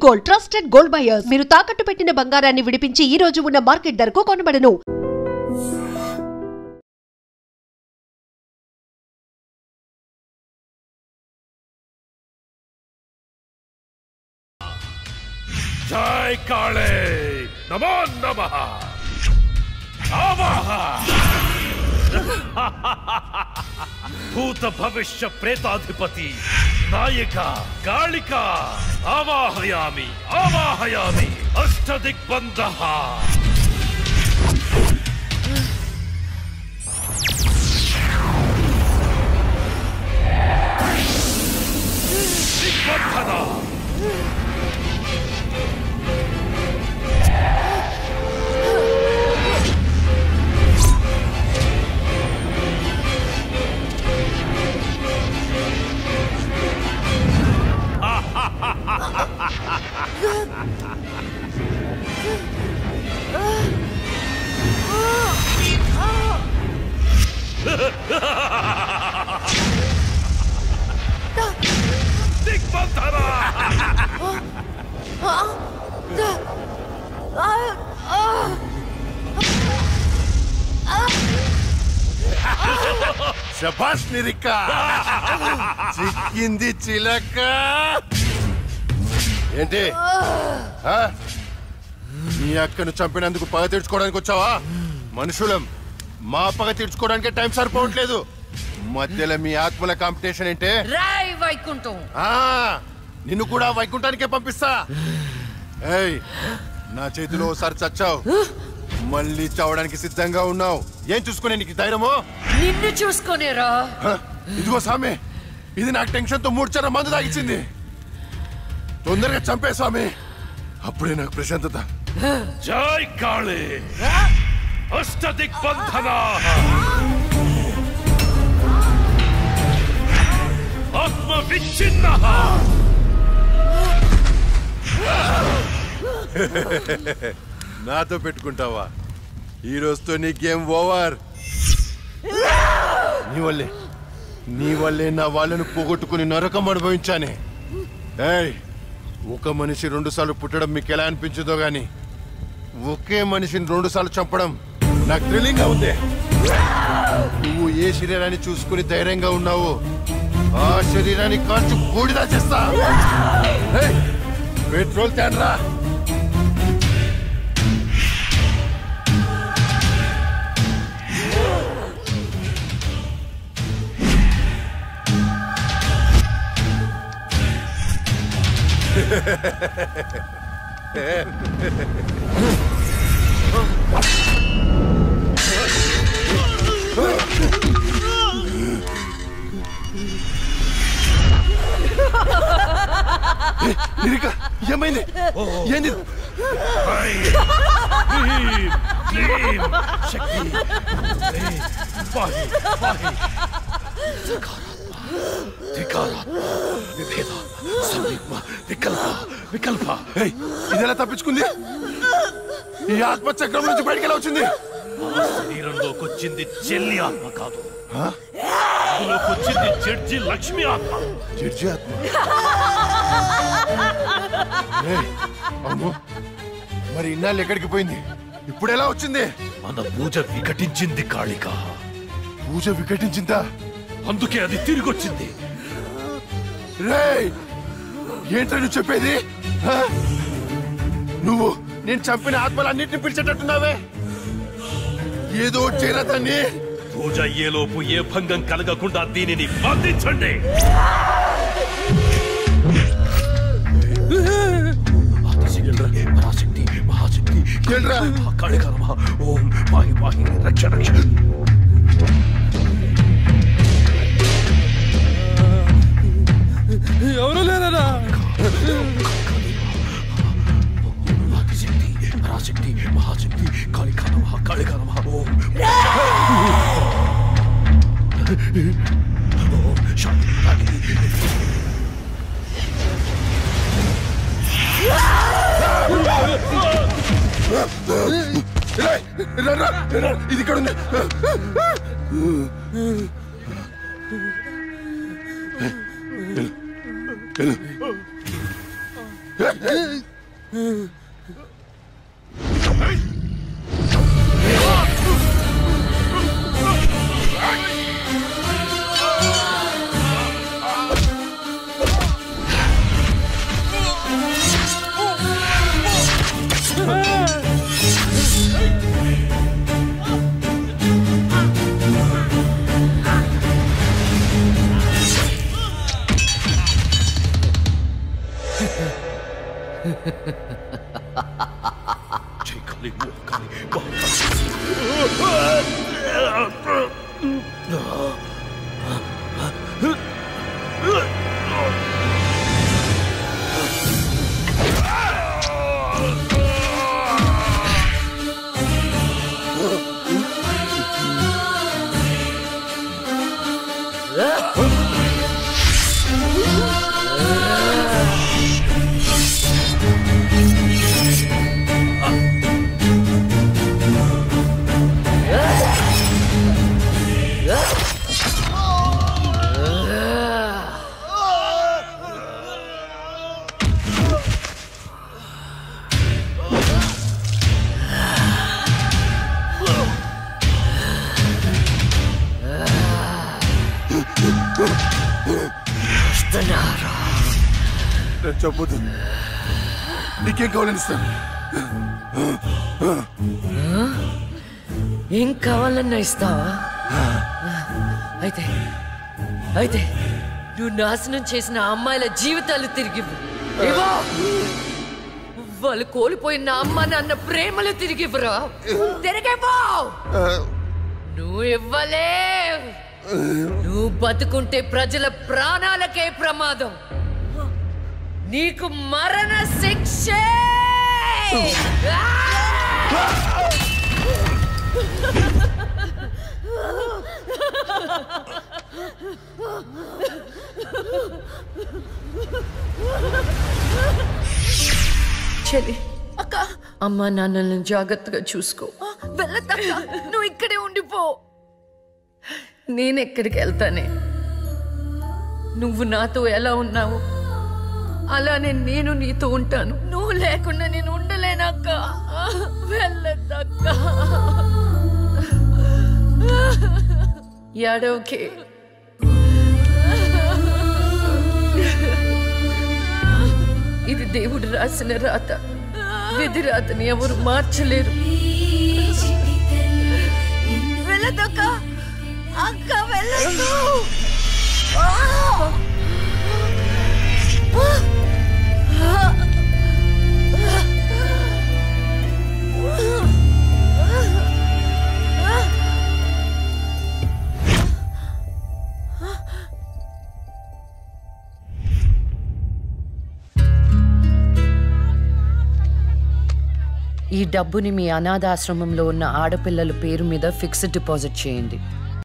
Gold, trusted gold buyers. మీరు తాకట్టు పెట్టిన బంగారాన్ని విడిపించి ఈ రోజు ఉన్న మార్కెట్ ధరకు కొనబడను. జై కాళే నమో నమః ఆవాహ భూత భవిష్య ప్రేతాధిపతి నాయక కాళిక ఆవాహయామి ఆవాహయామి అష్టదిగ్బంధః దిగ్బంధన శభాష్ నిరిక చిక్కింది చిలక ఏంటి నీ అక్కను చంపినందుకు పగ తీర్చుకోవడానికి వచ్చావా? మనుషులం, మా పగ తీర్చుకోవడానికి టైం సరిపోవట్లేదు. మధ్యలో మీ ఆత్మల కాంపిటీషన్ ఏంటే? వైకుంఠం నిన్ను కూడా వైకుంఠానికే పంపిస్తా. ఏయ్, నా చేతిలో ఒకసారి చచ్చావు, మళ్ళీ చావడానికి సిద్ధంగా ఉన్నావు. ఏం చూసుకునే నీకు ధైర్యమో? నిన్ను చూసుకునేరా. ఇదిగో స్వామి, ఇది నాకు టెన్షన్ తో మూర్ఛన మందు తాగిచ్చింది. తొందరగా చంపే స్వామి, అప్పుడే నాకు ప్రశాంతత. జై కాళే అష్టదిగ్బంధన ఆత్మ విచ్ఛిన్న. నాతో పెట్టుకుంటావా? ఈ రోజుతో నీ గేమ్ ఓవర్. నీ వల్లే నా వాళ్ళను పోగొట్టుకుని నరకం అనుభవించానే. ఏయ్, ఒక మనిషి 2 సార్లు పుట్టడం మీకు ఎలా అనిపించదో గాని ఒకే మనిషిని 2 సార్లు చంపడం నాకు థ్రిల్లింగ్ గా ఉంది. నువ్వు ఏ శరీరాన్ని చూసుకుని ధైర్యంగా ఉన్నావు, ఆ శరీరాన్ని కాల్చి బూడిదా చేస్తా. పెట్రోల్ తేనరా. ఏమైంది? ఏంది? శక్తి ఇదెలా తప్పించుకుంది? ఈ ఆత్మ చక్రం నుంచి బయటికి ఎలా వచ్చింది? శరీరంలోకి వచ్చింది చెల్లి ఆత్మ కాదు, అందులోకి వచ్చింది జడ్జి లక్ష్మి ఆత్మ. జడ్జి ఆత్మ? మరి ఇన్నాళ్ళు ఎక్కడికి పోయింది? ఇప్పుడు ఎలా వచ్చింది? మన పూజ వికటించింది కాళిక. పూజ వికటించిందా? అందుకే అది తిరిగి వచ్చింది. ఏంటో నువ్వు చెప్పేది? నువ్వు నేను చంపిన ఆత్మలన్నింటినీ పిలిచేటట్టున్నావే. ఏదో చేరదాన్ని. పూజ అయ్యేలోపు ఏ భంగం కలగకుండా దీనిని బంధించండి. పరాశక్తి మహాశక్తి కాళిక నమః. ఓం పాహి పాహి రక్ష రక్ష. ఎవరు లేరా? శక్తి పరాశక్తి మహాశక్తి కాళిక నమః కాళిక నమః. ఓం శాంతి ఇది ఇక్కడ ఉంది. చెప్పొద్దు, నీకేం కావాలని ఇస్తాను. ఏం కావాలన్నా ఇస్తావా? అయితే అయితే నువ్వు నాశనం చేసిన అమ్మాయిల జీవితాలు తిరిగి వాళ్ళు కోల్పోయిన అమ్మ నాన్న ప్రేమలు తిరిగివ్వరా? తిరిగివ్వు. నువ్వు ఇవ్వలే. నువ్వు బతుకుంటే ప్రజల ప్రాణాలకే ప్రమాదం. నీకు మరణ శిక్ష. చెల్లి, అక్క, అమ్మా నాన్నలను జాగ్రత్తగా చూసుకో. వెళ్ళదక్క, నువ్వు ఇక్కడే ఉండిపో. నేనెక్కడికి వెళ్తానే? నువ్వు నాతో ఎలా ఉన్నావు అలానే నేను నీతో ఉంటాను. నువ్వు లేకుండా నేను ఉండలేనక్క. వెళ్ళదక్క. ఏడోకే. ఇది దేవుడు రాసిన రాత. విధి రాతని ఎవరు మార్చలేరు. వెళ్ళదక్క. అక్క వెళ్ళదు. ఈ డబ్బుని మీ అనాథాశ్రమంలో ఉన్న ఆడపిల్లల పేరు మీద ఫిక్స్డ్ డిపాజిట్ చేయండి.